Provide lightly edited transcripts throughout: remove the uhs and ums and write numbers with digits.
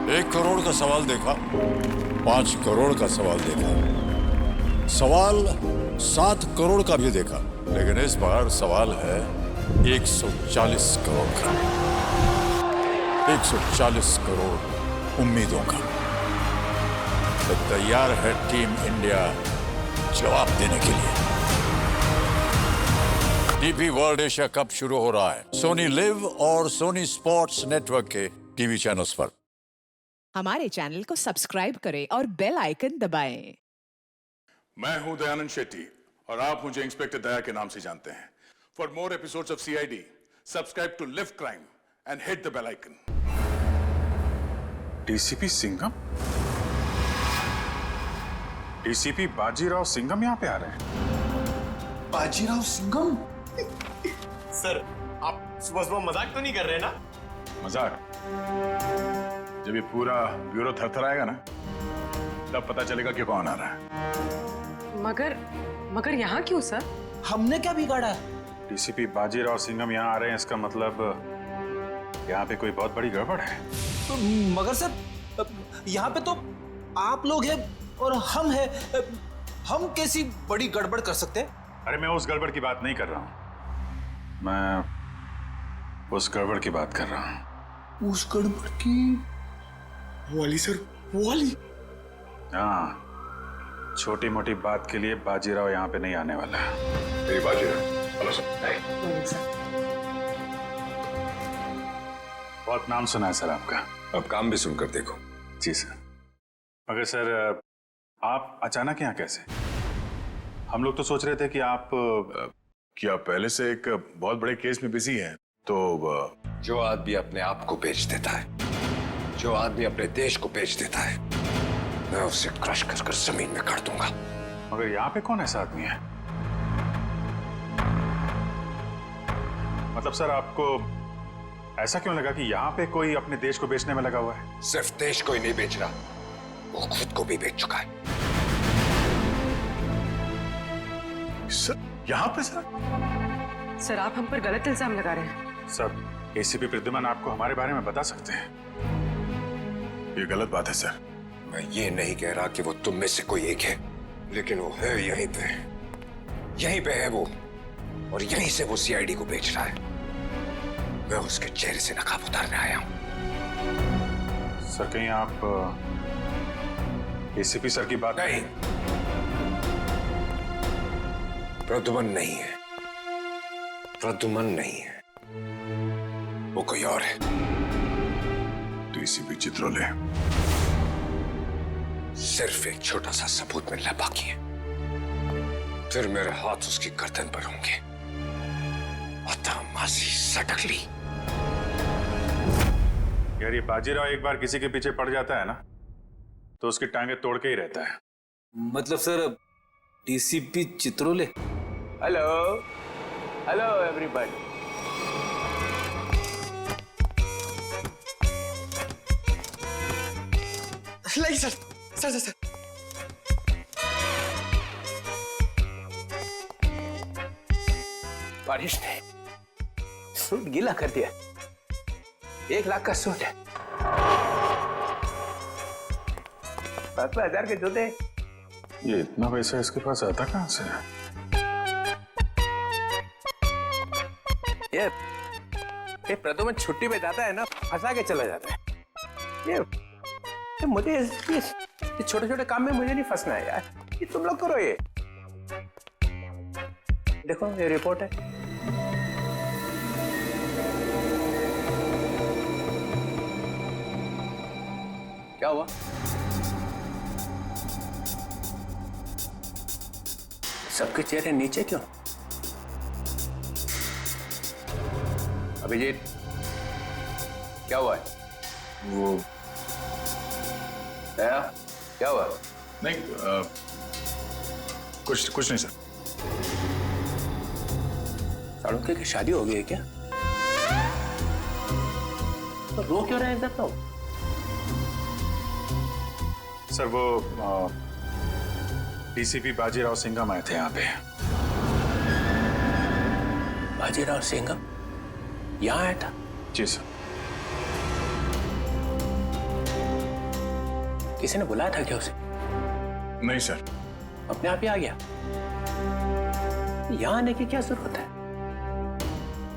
1 करोड़ का सवाल देखा, 5 करोड़ का सवाल देखा, सवाल 7 करोड़ का भी देखा, लेकिन इस बार सवाल है 140 करोड़ का। 140 करोड़ उम्मीदों का। तो तैयार है टीम इंडिया जवाब देने के लिए। डीपी वर्ल्ड एशिया कप शुरू हो रहा है सोनी लिव और सोनी स्पोर्ट्स नेटवर्क के टीवी चैनल्स पर। हमारे चैनल को सब्सक्राइब करें और बेल आइकन दबाएं। मैं हूं दयानंद शेट्टी और आप मुझे इंस्पेक्टर दया के नाम से जानते हैं। For more episodes of CID subscribe to live crime and hit the bell icon. DCP Singham? DCP Bajirao Singham यहाँ पे आ रहे हैं। बाजीराव सिंघम? सर, आप सुबह सुबह मजाक तो नहीं कर रहे ना? मजाक? जब ये पूरा ब्यूरो थरथराएगा ना, तब पता चलेगा कि कौन आ रहा है। मगर यहाँ क्यों सर? हमने क्या बिगाड़ा? डीसीपी बाजीराव सिंघम यहाँ आ रहे हैं, इसका मतलब यहाँ पे कोई बहुत बड़ी गड़बड़ है। तो मगर सर, यहाँ पे तो आप लोग हैं और हम हैं। हम कैसी बड़ी गड़बड़ कर सकते हैं? अरे मैं उस गड़बड़ की बात नहीं कर रहा हूँ, मैं उस गड़बड़ की बात कर रहा हूँ। उस गड़बड़ की? वो वाली सर, वो वाली। हाँ, छोटी मोटी बात के लिए बाजीराव यहाँ पे नहीं आने वाला है। मेरी बाजीराव, हेलो सर। बहुत नाम सुना है सर आपका। अब काम भी सुनकर देखो। जी सर। मगर सर, आप अचानक यहाँ कैसे? हम लोग तो सोच रहे थे कि आप क्या पहले से एक बहुत बड़े केस में बिजी हैं, तो जो आदमी अपने आप को बेच देता है, जो आदमी अपने देश को बेच देता है, मैं उसे क्रश कर कर जमीन में काट दूंगा। मगर यहाँ पे कौन ऐसा आदमी है? मतलब सर, आपको ऐसा क्यों लगा कि यहाँ पे कोई अपने देश को बेचने में लगा हुआ है? सिर्फ देश को ही नहीं बेच रहा, वो खुद को भी बेच चुका है। सर, यहाँ पे सर, आप हम पर गलत इल्जाम लगा रहे हैं। सर, एसीपी प्रद्युमन आपको हमारे बारे में बता सकते हैं। ये गलत बात है सर। मैं ये नहीं कह रहा कि वो तुम में से कोई एक है, लेकिन वो है यहीं पे है वो, और यहीं से वो सीआईडी को बेच रहा है। मैं उसके चेहरे से नकाब उतारने आया हूं। सर, कहीं आप एसीपी सर की बात? नहीं, प्रद्युमन नहीं है, प्रद्युमन नहीं है, वो कोई और है। डीसीपी चित्रोले। सिर्फ एक छोटा सा सबूत मिलना बाकी है, फिर मेरे हाथ उसकी गर्दन पर होंगे। अतः मासी सटकली। यार, ये बाजीराव एक बार किसी के पीछे पड़ जाता है ना, तो उसकी टांगे तोड़ के ही रहता है। मतलब sir, DCP Chitrole? Hello, hello everybody. नहीं सर, सर। बारिश ने सूट गीला कर दिया। 1 लाख का सूट है, 10,000 के जूते। ये इतना पैसा इसके पास आता कहाँ से? ये प्रद्युमन छुट्टी पे जाता है ना, फंसा के चला जाता है। ये मुझे ये छोटे छोटे काम में मुझे नहीं फंसना है यार। ये तुम लोग करो। ये देखो, ये रिपोर्ट है। क्या हुआ? सबके चेहरे नीचे क्यों? अभिजीत, क्या हुआ है? वो दया, क्या हुआ? नहीं, कुछ नहीं सर। साड़ुके की शादी हो गई है क्या? तो रो क्यों रहे हैं तो? सर, वो डीसीपी बाजीराव सिंघम आए थे यहाँ पे। बाजीराव सिंघम यहाँ आया था? जी सर। किसी ने बुलाया था क्या उसे? नहीं सर। अपने आप ही आ गया? यहाँ आने की क्या जरूरत है?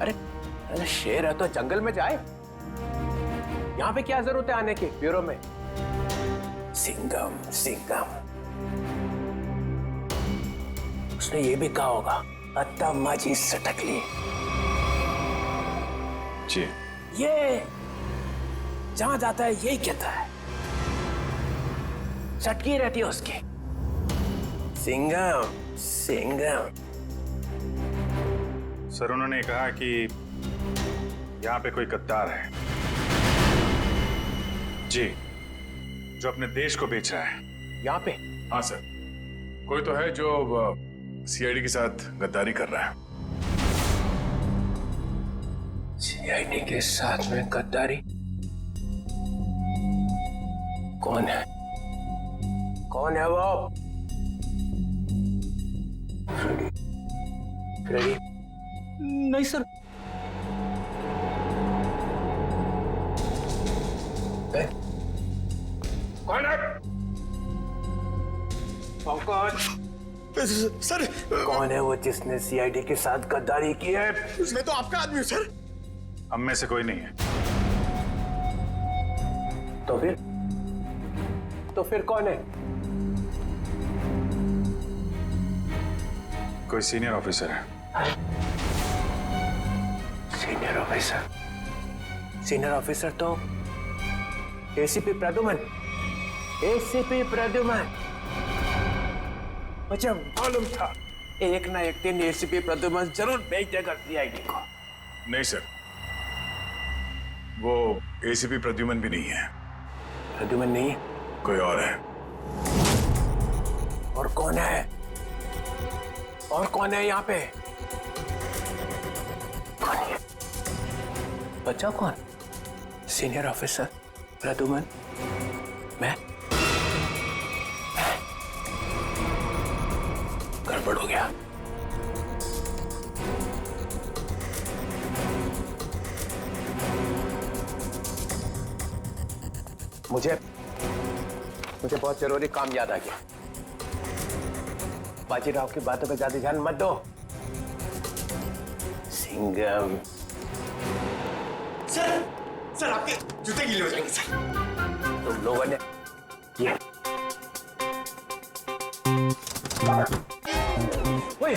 अरे शेर है तो जंगल में जाए, यहाँ पे क्या जरूरत है आने की ब्यूरो में? सिंघम सिंघम, उसने ये भी कहा होगा अत्ता माजी सटकली। जी। ये जहां जाता है यही कहता है, चटकी रहती है उसकी। सिंघम सिंघम। सर उन्होंने कहा कि यहाँ पे कोई गद्दार है जी, जो अपने देश को बेच रहा है। यहाँ पे? हाँ सर, कोई तो है जो सीआईडी के साथ गद्दारी कर रहा है। सीआईडी के साथ में गद्दारी? कौन है? कौन है वो? फ्रेडी? नहीं सर। कौन है? पंकज? सर कौन है वो जिसने सीआईडी के साथ गद्दारी की है? मैं तो आपका आदमी हूँ सर। हम में से कोई नहीं है। तो फिर कौन है? कोई सीनियर ऑफिसर है। Senior officer? सीनियर ऑफिसर तो एसीपी प्रद्युमन। एसीपी प्रद्युमन, मुझे मालूम था एक ना एक दिन एसीपी प्रद्युमन जरूर भेज देगा सीआईडी को। नहीं सर, वो एसीपी प्रद्युमन भी नहीं है। प्रद्युमन नहीं? कोई और है। और कौन है? और कौन है यहाँ पे? कौन है? बच्चा कौन? सीनियर ऑफिसर प्रद्युमन, मैं? गड़बड़ हो गया। मुझे बहुत जरूरी काम याद आ गया। बाजीराव की बातों पे ज्यादा ध्यान मत दो। सिंघम। सर आपके जूते गीले हो जाएंगे सर। तुम लोगों ने ये ओए,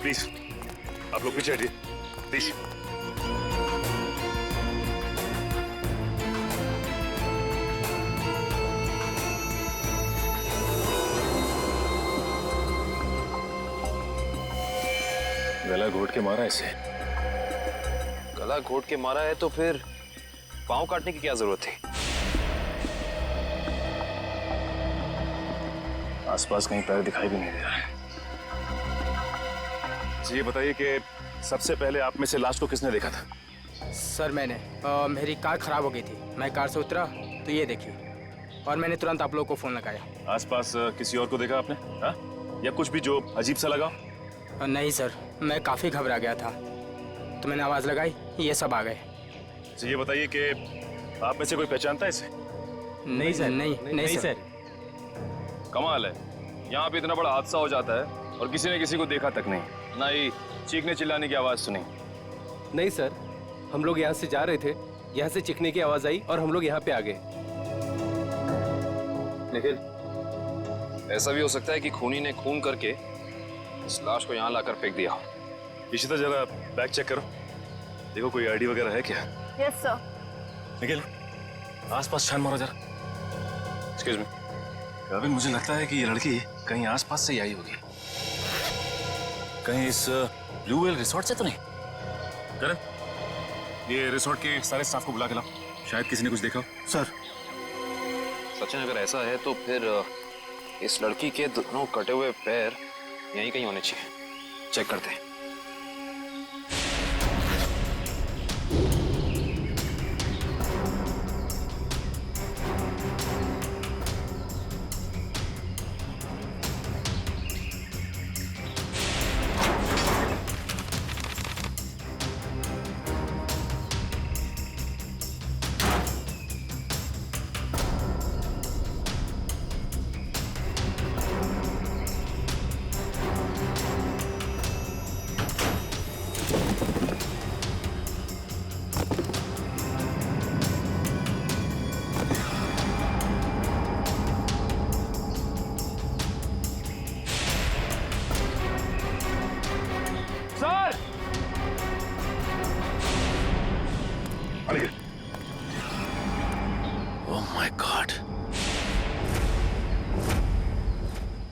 प्लीज आप लोग पीछे हटिए प्लीज। गला घोट के मारा इसे। गला घोट के मारा है तो फिर पांव काटने की क्या जरूरत थी? आसपास कहीं पैर दिखाई भी नहीं दे रहा है। ये बताइए कि सबसे पहले आप में से लाश को किसने देखा था? सर मैंने मेरी कार खराब हो गई थी, मैं कार से उतरा तो ये देखिए, और मैंने तुरंत आप लोगों को फोन लगाया। आसपास किसी और को देखा आपने? हाँ? या कुछ भी जो अजीब सा लगा? नहीं सर, मैं काफी घबरा गया था तो मैंने आवाज लगाई, ये सब आ गए। ये बताइए कि आप में से कोई पहचानता है इसे? नहीं सर, नहीं सर। कमाल है, यहाँ पे इतना बड़ा हादसा हो जाता है और किसी ने किसी को देखा तक नहीं, ना ही चीखने चिल्लाने की आवाज सुनी। नहीं सर, हम लोग यहाँ से जा रहे थे, यहाँ से चीखने की आवाज आई और हम लोग यहाँ पे आ गए। निखिल, ऐसा भी हो सकता है कि खूनी ने खून करके इस लाश को यहाँ लाकर फेंक दिया। इशिता जरा बैग चेक करो, देखो कोई आईडी वगैरह है क्या? Yes sir. निखिल, आसपास छान मारो जरा। एक्सक्यूज मी, अभी मुझे लगता है कि ये लड़की कहीं आसपास से ही आई होगी। कहीं इस ब्लू व्हेल रिसोर्ट से तो नहीं? करण, ये रिसोर्ट के सारे स्टाफ को बुला के लाओ, शायद किसी ने कुछ देखा हो। सर सचिन, अगर ऐसा है तो फिर इस लड़की के दोनों कटे हुए पैर यहीं कहीं होने चाहिए। चेक करते हैं।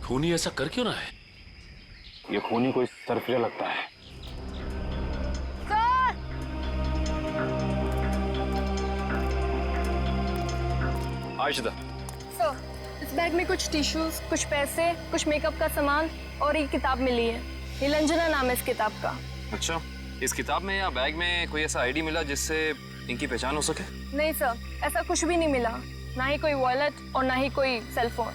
खूनी ऐसा कर क्यों ना है? ये खूनी कोई सरफिरा लगता है। आयशा, सर, इस बैग में कुछ टिश्यूज, कुछ पैसे, कुछ मेकअप का सामान और एक किताब मिली है। नीलंजना नाम है इस किताब का। अच्छा, इस किताब में या बैग में कोई ऐसा आईडी मिला जिससे इनकी पहचान हो सके? नहीं सर, ऐसा कुछ भी नहीं मिला, ना ही कोई वॉलेट और ना ही कोई सेल फोन।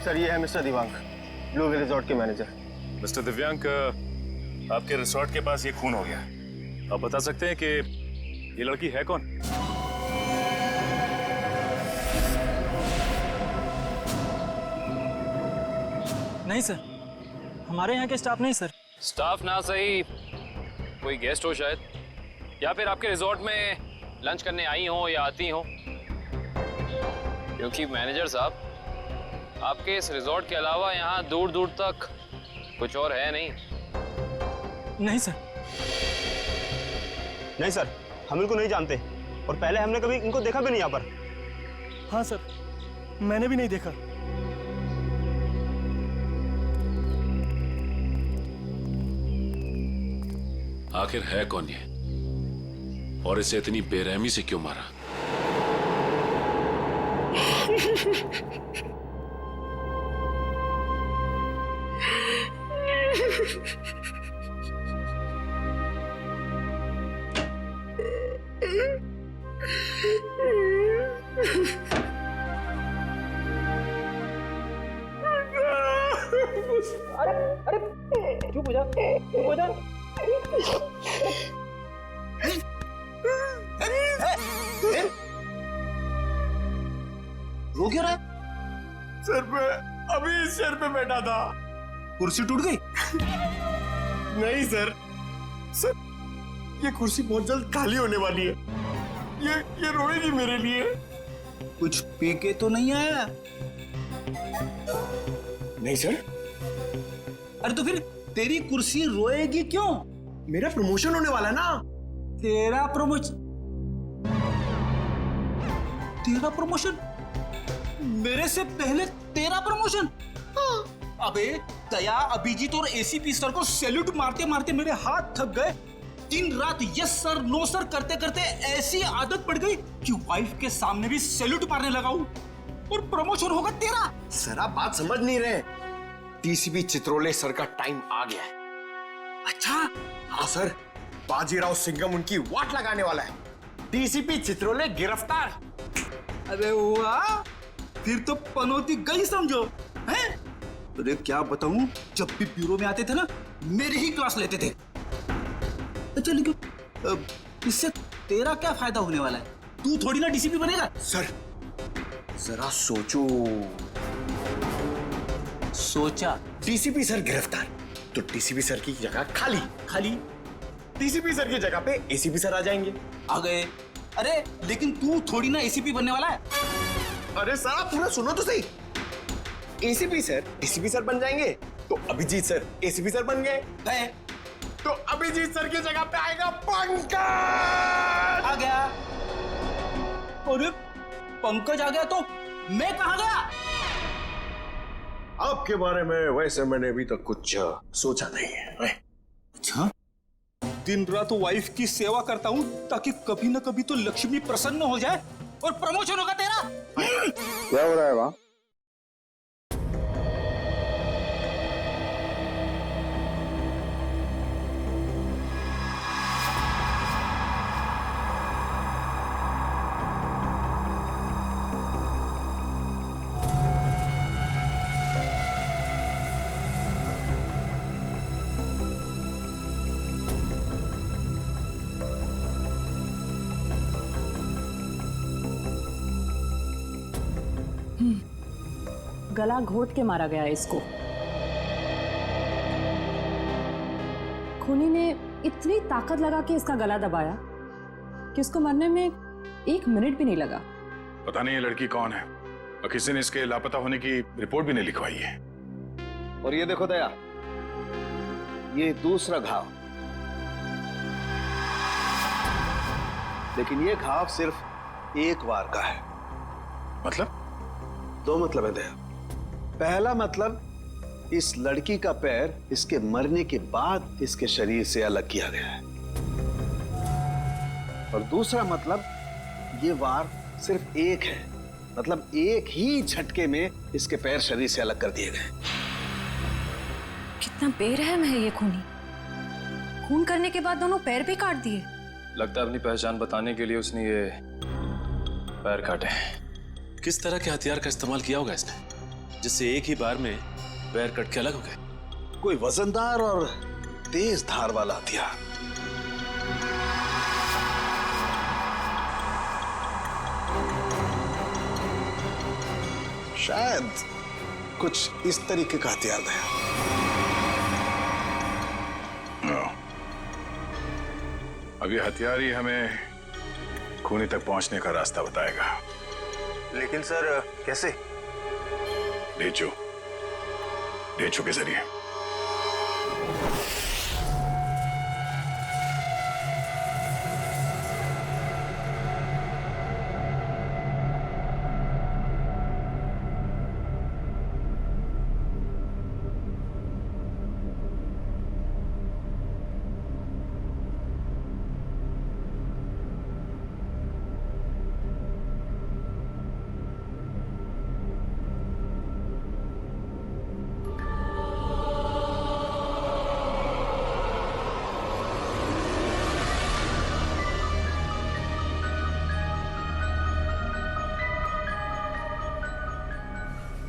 सर ये है mister Divyank, blue will resort के मैनेजर। मिस्टर दिव्यांक, आपके रिसोर्ट के पास ये खून हो गया। आप बता सकते हैं कि ये लड़की है कौन? नहीं सर, हमारे यहाँ के स्टाफ नहीं सर। स्टाफ ना सही, कोई गेस्ट हो शायद, या फिर आपके रिजॉर्ट में लंच करने आई हो या आती हो। क्योंकि मैनेजर साहब, आपके इस रिजॉर्ट के अलावा यहाँ दूर दूर तक कुछ और है नहीं। नहीं सर। नहीं सर, हम इनको नहीं जानते और पहले हमने कभी इनको देखा भी नहीं यहाँ पर। हाँ सर, मैंने भी नहीं देखा। आखिर है कौन ये, और इसे इतनी बेरहमी से क्यों मारा? अरे चुप हो जा, चुप हो जा। रो क्यों रहा है? सर पे अभी इस चेयर पे बैठा था, कुर्सी टूट गई? नहीं सर, ये कुर्सी बहुत जल्द खाली होने वाली है। ये रोएगी मेरे लिए। कुछ पी के तो नहीं आया? नहीं सर। अरे तो फिर तेरी कुर्सी रोएगी क्यों? मेरा प्रमोशन होने वाला ना। तेरा प्रमोशन? तेरा प्रमोशन? मेरे से पहले तेरा प्रमोशन? अबे दया, अभिजीत और एसीपी सर को सैल्यूट मारते मारते मेरे हाथ थक गए। दिन रात यस सर नो सर करते करते ऐसी आदत पड़ गई कि वाइफ के सामने भी सैल्यूट मारने लगा हूं, और प्रमोशन होगा तेरा। सर आप बात समझ नहीं रहे। डीसीपी चित्रोले सर का टाइम आ गया है। अच्छा? हाँ सर, बाजीराव सिंघम उनकी वाट लगाने वाला है। डीसीपी चित्रोले गिरफ्तार। अरे वाह, फिर तो पनौती गई समझो। हैं? अरे क्या बताऊं, जब भी ब्यूरो में आते थे ना, मेरी ही क्लास लेते थे। अच्छा लेकिन इससे तेरा क्या फायदा होने वाला है? तू थोड़ी ना डीसीपी बनेगा। सर जरा सोचो। सोचा? डीसीपी सर गिरफ्तार तो डीसीपी सर की जगह खाली। खाली डीसीपी सर की जगह पे एसीपी सर आ जाएंगे। आ गए। अरे लेकिन तू थोड़ी ना एसीपी बनने वाला है। अरे सर आप थोड़ा सुनो तो सही। एसीपी सर डीसीपी सर बन जाएंगे तो अभिजीत सर एसीपी सर बन गए, तो अभिजीत सर की जगह पे आएगा पंकज। आ गया। अरे पंकज आ गया तो मैं कहाँ गया? आपके बारे में वैसे मैंने अभी तक कुछ सोचा नहीं है। अच्छा, दिन रात वाइफ की सेवा करता हूँ ताकि कभी ना कभी तो लक्ष्मी प्रसन्न हो जाए, और प्रमोशन होगा तेरा। क्या हो रहा है वहां? गला घोट के मारा गया इसको। खूनी ने इतनी ताकत लगा के इसका गला दबाया कि उसको मरने में 1 मिनट भी नहीं लगा। पता नहीं ये लड़की कौन है और किसी ने इसके लापता होने की रिपोर्ट भी नहीं लिखवाई है। और ये देखो दया, ये दूसरा घाव, लेकिन ये घाव सिर्फ एक बार का है। मतलब? 2 मतलब है दया। पहला मतलब, इस लड़की का पैर इसके मरने के बाद इसके शरीर से अलग किया गया है। और दूसरा मतलब, ये वार सिर्फ एक है, मतलब एक ही झटके में इसके पैर शरीर से अलग कर दिए गए। कितना बेरहम है ये खूनी। खून करने के बाद दोनों पैर भी काट दिए। लगता है अपनी पहचान बताने के लिए उसने ये पैर काटे। किस तरह के हथियार का इस्तेमाल किया होगा इसने, जिससे एक ही बार में पैर कट के अलग हो गए? कोई वजनदार और तेज धार वाला हथियार। शायद कुछ इस तरीके का हथियार है। अब ये हथियार ही हमें खूनी तक पहुंचने का रास्ता बताएगा। लेकिन सर कैसे? डेचू के जरिए।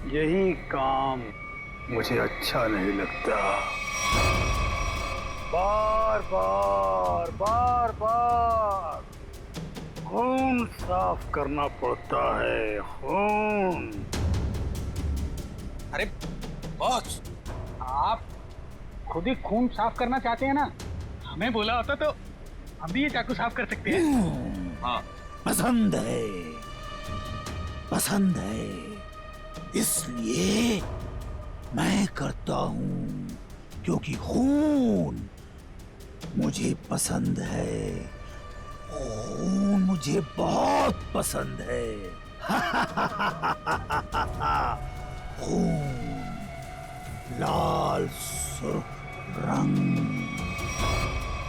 यही काम मुझे अच्छा नहीं लगता। बार बार खून साफ करना पड़ता है, खून। अरे बॉस, आप खुद ही खून साफ करना चाहते हैं ना? हमें बोला होता तो हम भी ये चाकू साफ कर सकते हैं। हाँ, पसंद है, इसलिए मैं करता हूं, क्योंकि खून मुझे पसंद है। खून मुझे बहुत पसंद है। खून, लाल सुर्ख रंग,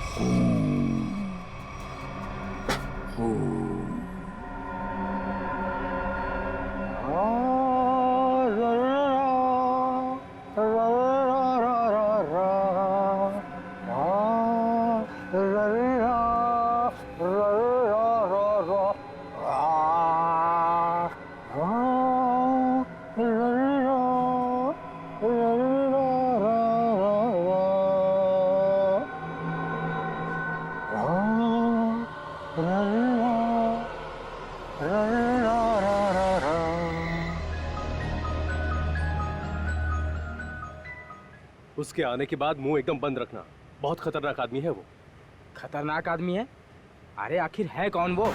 खून, खून। उसके आने के बाद मुंह एकदम बंद रखना। बहुत खतरनाक आदमी है वो। खतरनाक आदमी है? अरे आखिर है कौन वो?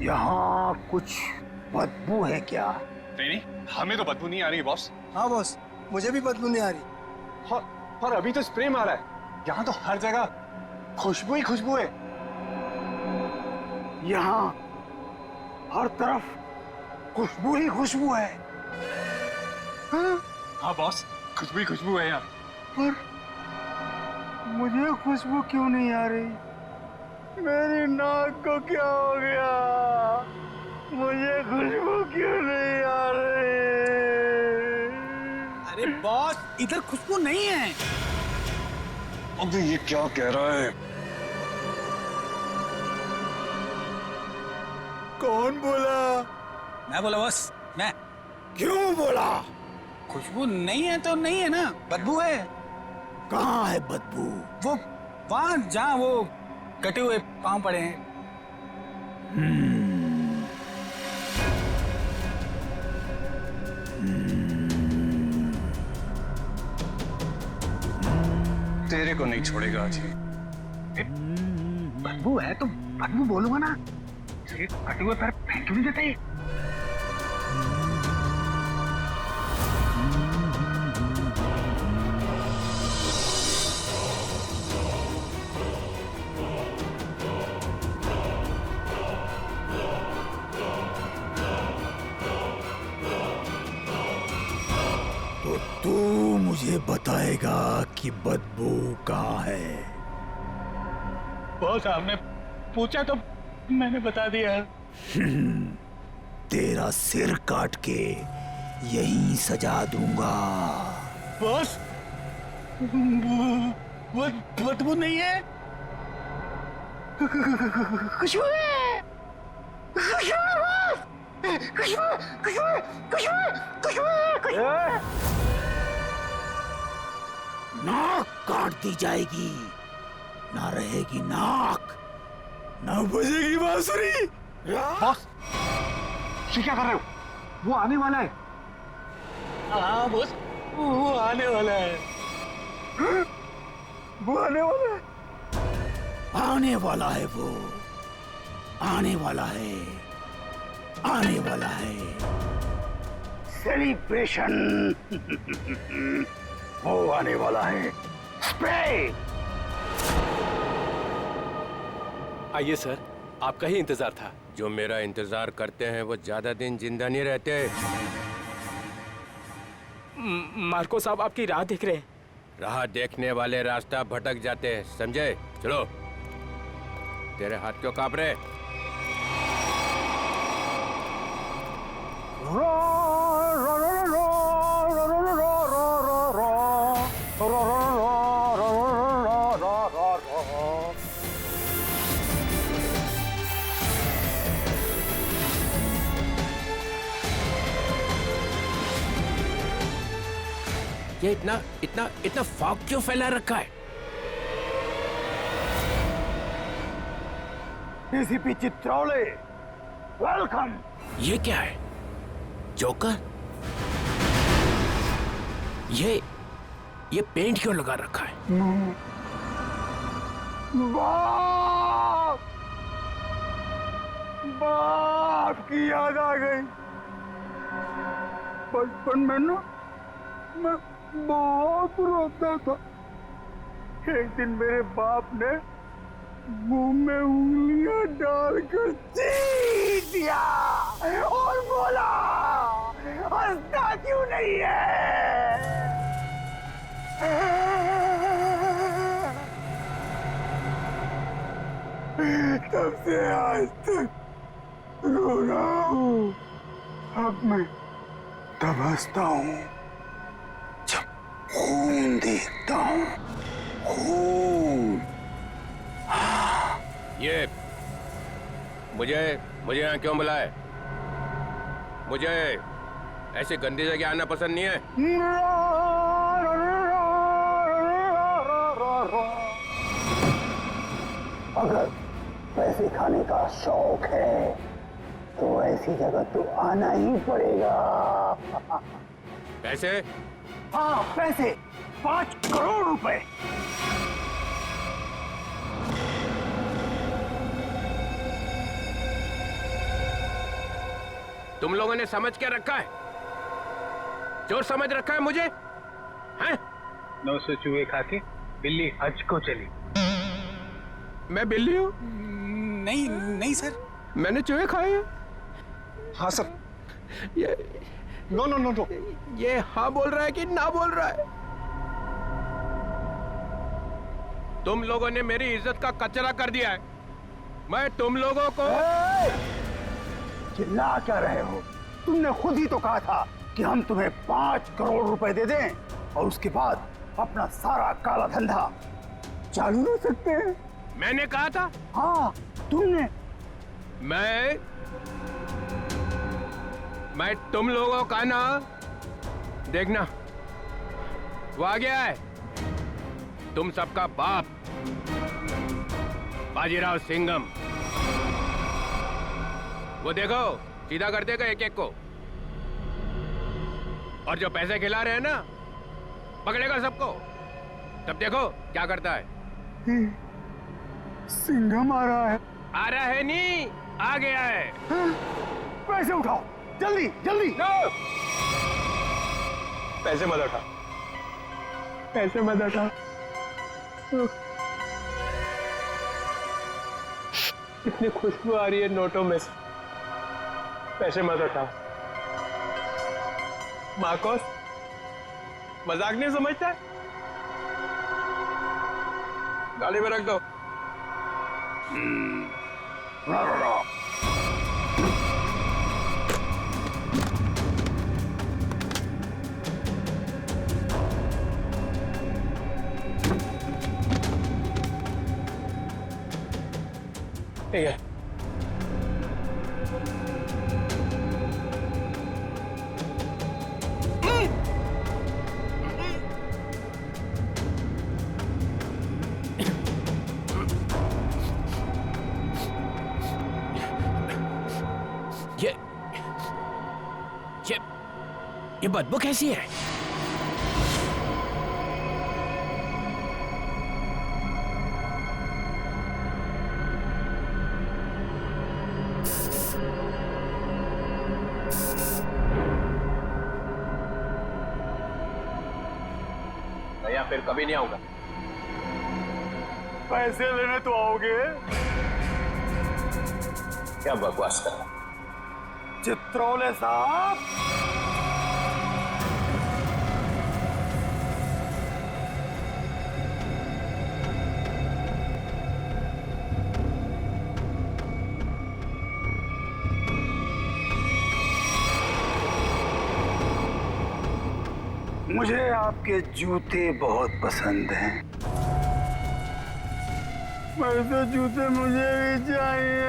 यहाँ कुछ बदबू है क्या? नहीं, हमें तो बदबू नहीं आ रही बॉस। हाँ बॉस, मुझे भी बदबू नहीं आ रही। और अभी तो स्प्रे मारा है। यहाँ तो हर जगह खुशबू ही खुशबू है। यहाँ हर तरफ खुशबू ही खुशबू है। हाँ बॉस, खुशबू ही खुशबू है यहाँ। पर मुझे खुशबू क्यों नहीं आ रही? मेरी नाक को क्या हो गया? मुझे खुशबू क्यों नहीं आ रही? अरे बॉस, इधर खुशबू नहीं है। अबे ये क्या कह रहा है? कौन बोला? मैं बोला बॉस, मैं। क्यों बोला? खुशबू नहीं है तो नहीं है ना, बदबू है। कहाँ है बदबू? वो वहाँ जहाँ वो कटे हुए पांव पड़े हैं। तेरे को नहीं छोड़ेगा आज। बदबू है तो बदबू बोलूंगा ना। कटे हुए पैर फेंक क्यों नहीं देते? तो तू मुझे बताएगा कि बदबू कहाँ है? बॉस, आपने पूछा तो मैंने बता दिया। तेरा सिर काट के यहीं सजा दूंगा। बॉस, बदबू नहीं है। खुशबू है। खुशबू। नाक काट दी जाएगी, ना रहेगी नाक, ना बजेगी बांसुरी। बॉस, ये क्या कर रहे हो? वो आने वाला है। हाँ बॉस, वो आने वाला है। वो आने वाला है। आने वाला है वो। आने वाला है। आने वाला है। सेलिब्रेशन। वो आने वाला है। स्प्रे। आइए सर, आपका ही इंतजार था। जो मेरा इंतजार करते हैं वो ज्यादा दिन जिंदा नहीं रहते। मार्को साहब आपकी राह देख रहे हैं। राह देखने वाले रास्ता भटक जाते हैं, समझे? चलो। तेरे हाथ क्यों कांप रहे? ये इतना फॉग क्यों फैला रखा है? ACP Chitrole, welcome. ये क्या है? जोकर? ये पेंट क्यों लगा रखा है? बाप की याद आ गई। बचपन में ना मैं बहुत रोता था। एक दिन मेरे बाप ने मुंह में उंगलियां डालकर चीर दिया और बोला, हंसता क्यों नहीं है? तब से आज तक रो रहा हूँ। अब मैं तब हंसता हूँ जब खून देखता हूँ। खून। ये मुझे यहाँ क्यों बुलाए? मुझे ऐसी गंदी जगह आना पसंद नहीं है। अगर पैसे खाने का शौक है तो ऐसी जगह तो आना ही पड़ेगा। पैसे? हाँ, पैसे। 5 करोड़ रुपए। तुम लोगों ने समझ क्या रखा है? जो समझ रखा है मुझे, हैं? 900 चूहे खा के बिल्ली हज को चली। मैं बिल्ली हूँ? नहीं नहीं सर, मैंने चूहे खाए हैं। हाँ सर। ये नो नो नो नो, ये हाँ बोल रहा है कि ना बोल रहा है? तुम लोगों ने मेरी इज्जत का कचरा कर दिया है। मैं तुम लोगों को चिल्ला क्या रहे हो? तुमने खुद ही तो कहा था कि हम तुम्हें 5 करोड़ रुपए दे दें और उसके बाद अपना सारा काला धंधा चालू रख सकते हैं। मैंने कहा था? हाँ तुमने। मैं तुम लोगों का ना, देखना वो आ गया है, तुम सबका बाप बाजीराव सिंघम। वो देखो सीधा कर देगा एक एक को, और जो पैसे खिला रहे हैं ना पकड़ेगा सबको। तब देखो क्या करता है। सिंघम आ रहा है। आ रहा है नहीं, आ गया है। पैसे उठाओ जल्दी जल्दी। पैसे मत उठा, पैसे मत उठा। इतनी खुशबू आ रही है नोटों में से। पैसे मत उठाओ। मार्कोस, मजाक नहीं समझता? गाड़ी में रख दो। ठीक है। ये बदबू कैसी है? भैया फिर कभी नहीं आऊंगा। पैसे लेने तो आओगे? क्या बकवास कर रहा है? चित्रोले साहब, मुझे आपके जूते बहुत पसंद हैं। वैसे जूते मुझे भी चाहिए।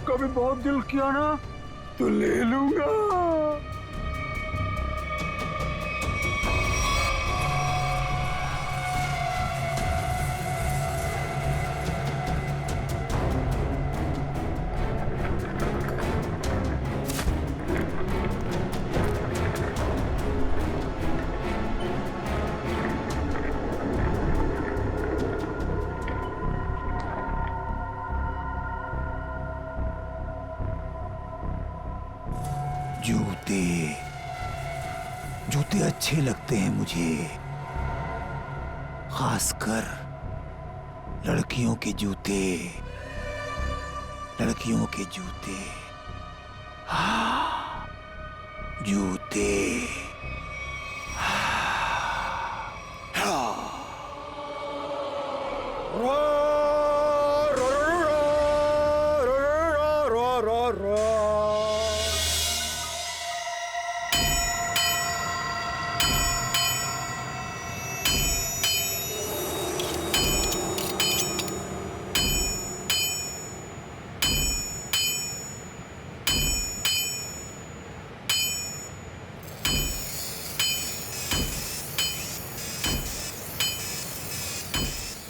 कभी बहुत दिल किया ना तो ले लूंगा। जूते अच्छे लगते हैं मुझे, खासकर लड़कियों के जूते। लड़कियों के जूते, हाँ जूते।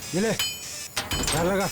ये ले, ध्यान लगा।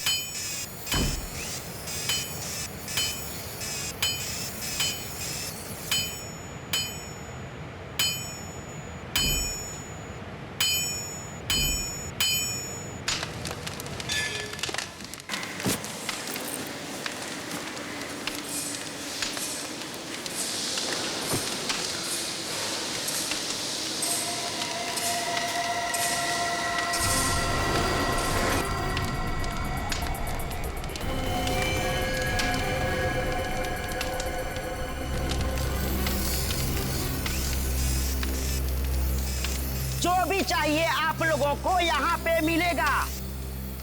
जो भी चाहिए आप लोगों को यहाँ पे मिलेगा।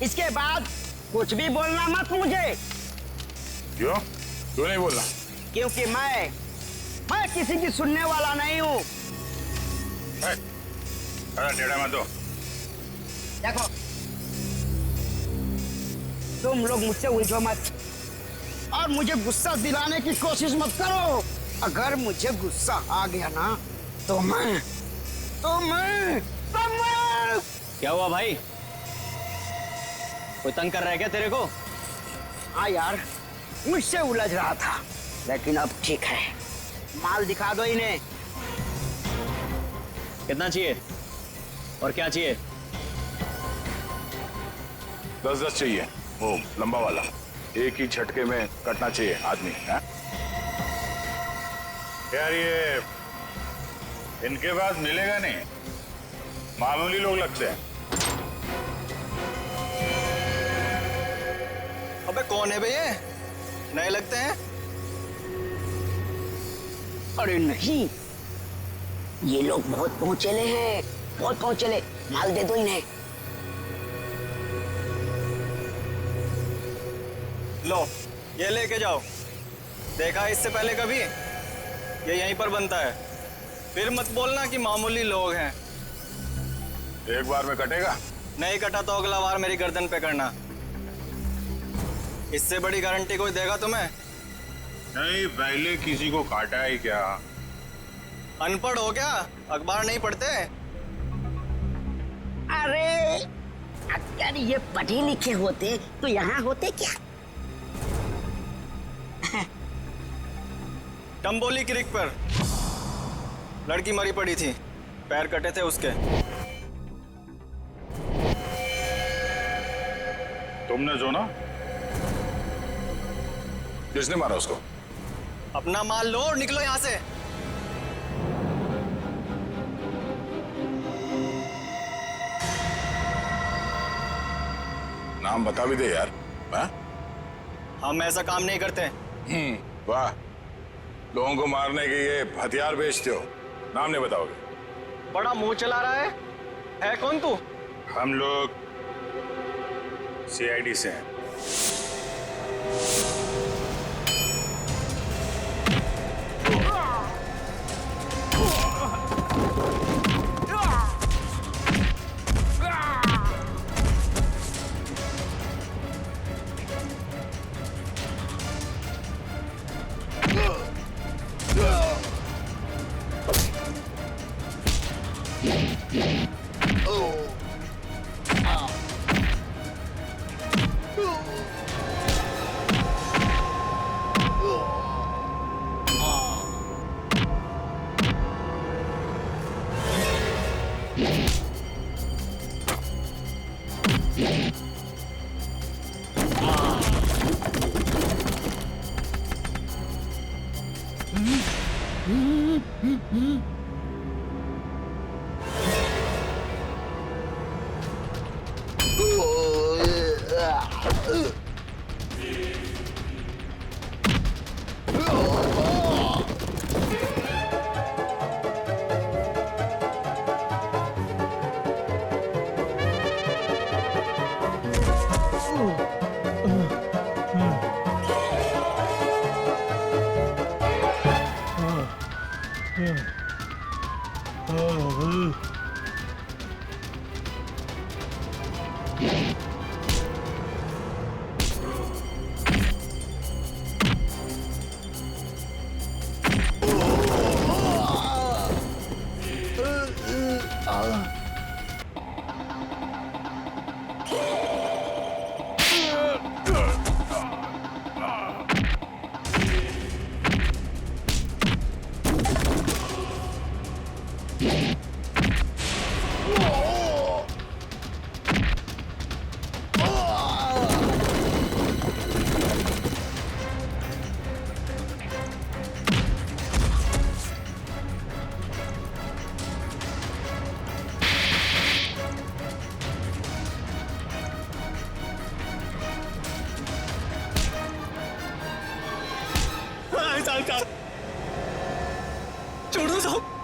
इसके बाद कुछ भी बोलना मत मुझे। क्यों? क्यों नहीं बोलना? क्योंकि मैं किसी की सुनने वाला नहीं हूँ। टेढ़ा मत दो। देखो, तुम लोग मुझसे उलझो मत और मुझे गुस्सा दिलाने की कोशिश मत करो। अगर मुझे गुस्सा आ गया ना तो मैं क्या हुआ भाई? कोई तंग कर रहा है क्या तेरे को? हाँ यार, मुझसे उलझ रहा था, लेकिन अब ठीक है। माल दिखा दो इन्हें। कितना चाहिए और क्या चाहिए? 10-10 चाहिए, वो लंबा वाला। एक ही झटके में कटना चाहिए आदमी। है? यार ये इनके पास मिलेगा नहीं, मामूली लोग लगते हैं। अबे कौन है भैया? नए लगते हैं। अरे नहीं, ये लोग बहुत पहुंचेले हैं, बहुत पहुंचेले। माल दे दो इन्हें। लो ये लेके जाओ। देखा इससे पहले कभी? ये यहीं पर बनता है। फिर मत बोलना कि मामूली लोग हैं। एक बार में कटेगा? नहीं कटा तो अगला बार मेरी गर्दन पे करना। इससे बड़ी गारंटी कोई देगा तुम्हें? नहीं, पहले किसी को काटा है क्या? अनपढ़ हो क्या? अखबार नहीं पढ़ते? अरे अगर ये पढ़े लिखे होते तो यहाँ होते क्या? टम्बोली क्रिक पर लड़की मरी पड़ी थी, पैर कटे थे उसके। तुमने जो ना? किसने मारा उसको? अपना माल लो और निकलो यहाँ से। नाम बता भी दे यार। हा? हम ऐसा काम नहीं करते। वाह, लोगों को मारने के ये हथियार बेचते हो, नाम नहीं बताओगे? बड़ा मुंह चला रहा है कौन तू? हम लोग CID से हैं।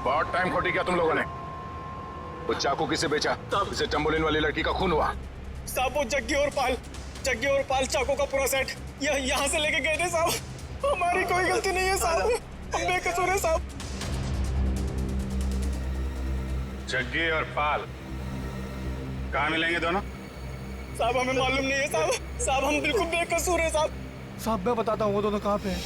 बहुत टाइम खोटी किया तुम लोगों ने। वो चाकू किसे बेचा? इसे टम्बोलिन वाली लड़की का खून हुआ। साहब वो जग्गी और पाल चाकू का पूरा सेट यहाँ से लेके गए थे साहब। हमारी कोई गलती नहीं है साहब, हम बेकसूर है साहब। जग्गी और पाल कहाँ मिलेंगे दोनों? साहब हमें मालूम नहीं है साहब हम बिल्कुल बेकसूर है साहब। साहब मैं बताता हूँ वो दोनों कहाँ पे हैं।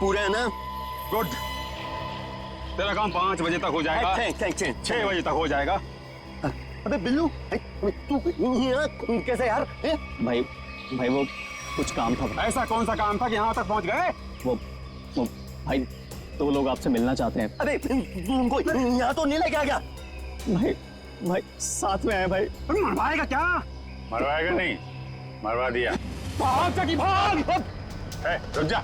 पूरे है ना? गुड। तेरा काम 5 बजे तक हो जाएगा। 6 बजे तक हो जाएगा। अबे बिल्लू तू कैसे यार? भाई वो कुछ काम था। ऐसा कौन सा काम था कि यहाँ तक पहुँच गए? वो भाई 2 लोग आपसे मिलना चाहते हैं। अबे तू उनको यहाँ तो नहीं लेके आ गया? भाई साथ में है भाई। मरवाएगा क्या? मरवाएगा नहीं, मरवा दिया। भाग जगी भाग। रुक जा।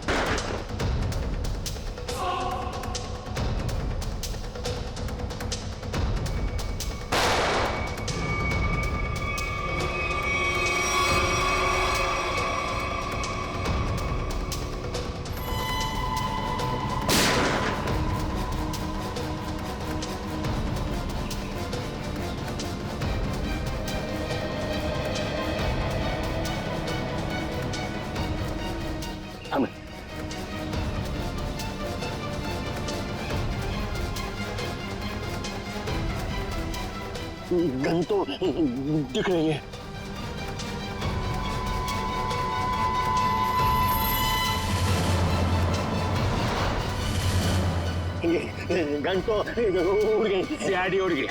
गन तो दिख रही है। गन तो उड़ गई, सीआईडी उड़ गई।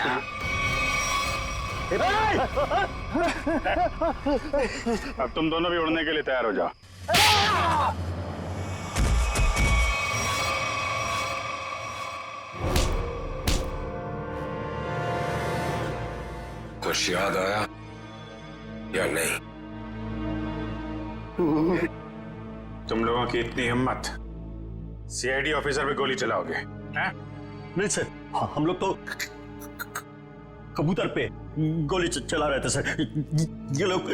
अब तुम दोनों भी उड़ने के लिए तैयार हो जाओ। कुछ याद आया या नहीं? तुम लोगों की इतनी हिम्मत, सीआईडी ऑफिसर पे गोली चलाओगे? हैं? नहीं सर, हम लोग तो कबूतर पे गोली चला रहे थे सर। ये लोग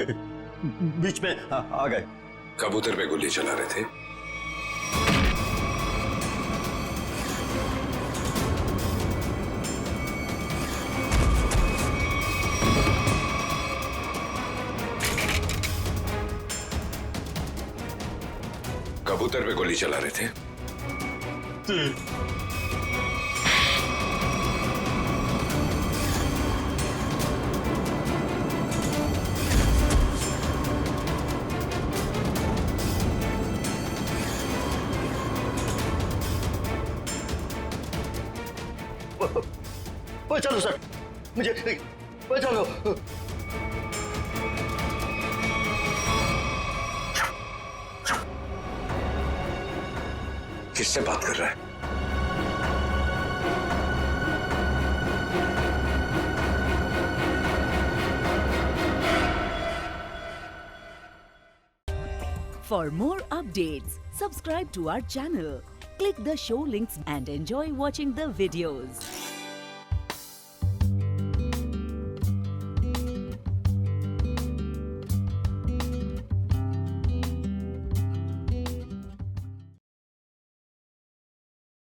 बीच में आ गए। कबूतर पे गोली चला रहे थे? कबूतर पे गोली चला रहे थे? चलो सर, मुझे चलो। किससे बात कर रहा है? For more updates, subscribe to our channel, click the show links and enjoy watching the videos.